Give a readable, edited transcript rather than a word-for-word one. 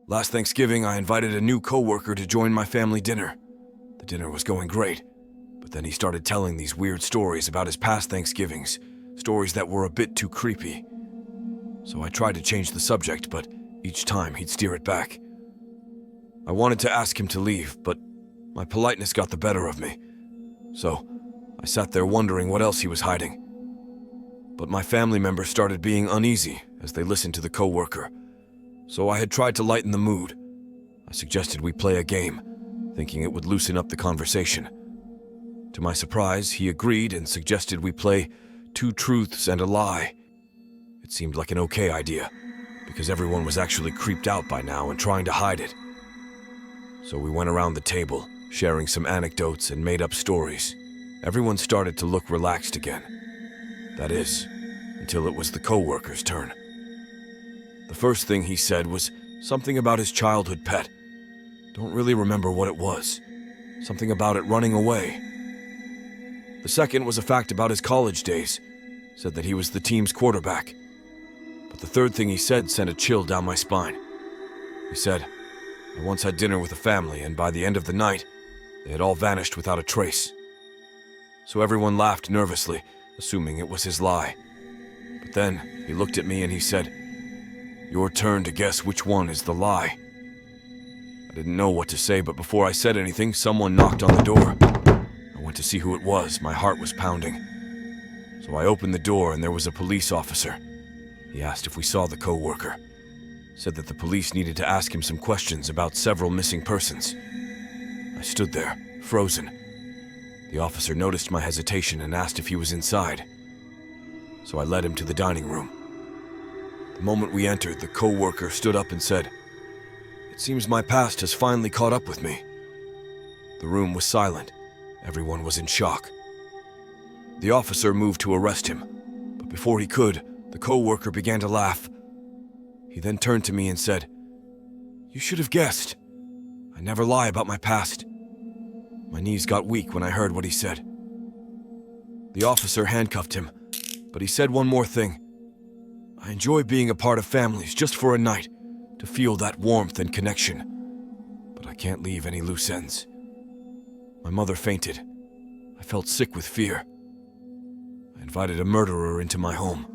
Last Thanksgiving, I invited a new coworker to join my family dinner. The dinner was going great, but then he started telling these weird stories about his past Thanksgivings, stories that were a bit too creepy. So I tried to change the subject, but each time he'd steer it back. I wanted to ask him to leave, but my politeness got the better of me. So I sat there wondering what else he was hiding. But my family members started being uneasy as they listened to the coworker. So I had tried to lighten the mood. I suggested we play a game, thinking it would loosen up the conversation. To my surprise, he agreed and suggested we play 2 truths and a lie. It seemed like an okay idea, because everyone was actually creeped out by now and trying to hide it. So we went around the table, sharing some anecdotes and made up stories. Everyone started to look relaxed again. That is, until it was the coworker's turn. The first thing he said was something about his childhood pet. Don't really remember what it was. Something about it running away. The second was a fact about his college days. Said that he was the team's quarterback. But the third thing he said sent a chill down my spine. He said, I once had dinner with a family, and by the end of the night, they had all vanished without a trace. So everyone laughed nervously, assuming it was his lie. But then he looked at me and he said, Your turn to guess which one is the lie. I didn't know what to say, but before I said anything, someone knocked on the door. I went to see who it was. My heart was pounding. So I opened the door and there was a police officer. He asked if we saw the coworker. Said that the police needed to ask him some questions about several missing persons. I stood there, frozen. The officer noticed my hesitation and asked if he was inside. So I led him to the dining room. The moment we entered, the coworker stood up and said, It seems my past has finally caught up with me. The room was silent. Everyone was in shock. The officer moved to arrest him, but before he could, the coworker began to laugh. He then turned to me and said, You should have guessed. I never lie about my past. My knees got weak when I heard what he said. The officer handcuffed him, but he said one more thing. I enjoy being a part of families just for a night, to feel that warmth and connection. But I can't leave any loose ends. My mother fainted. I felt sick with fear. I invited a murderer into my home.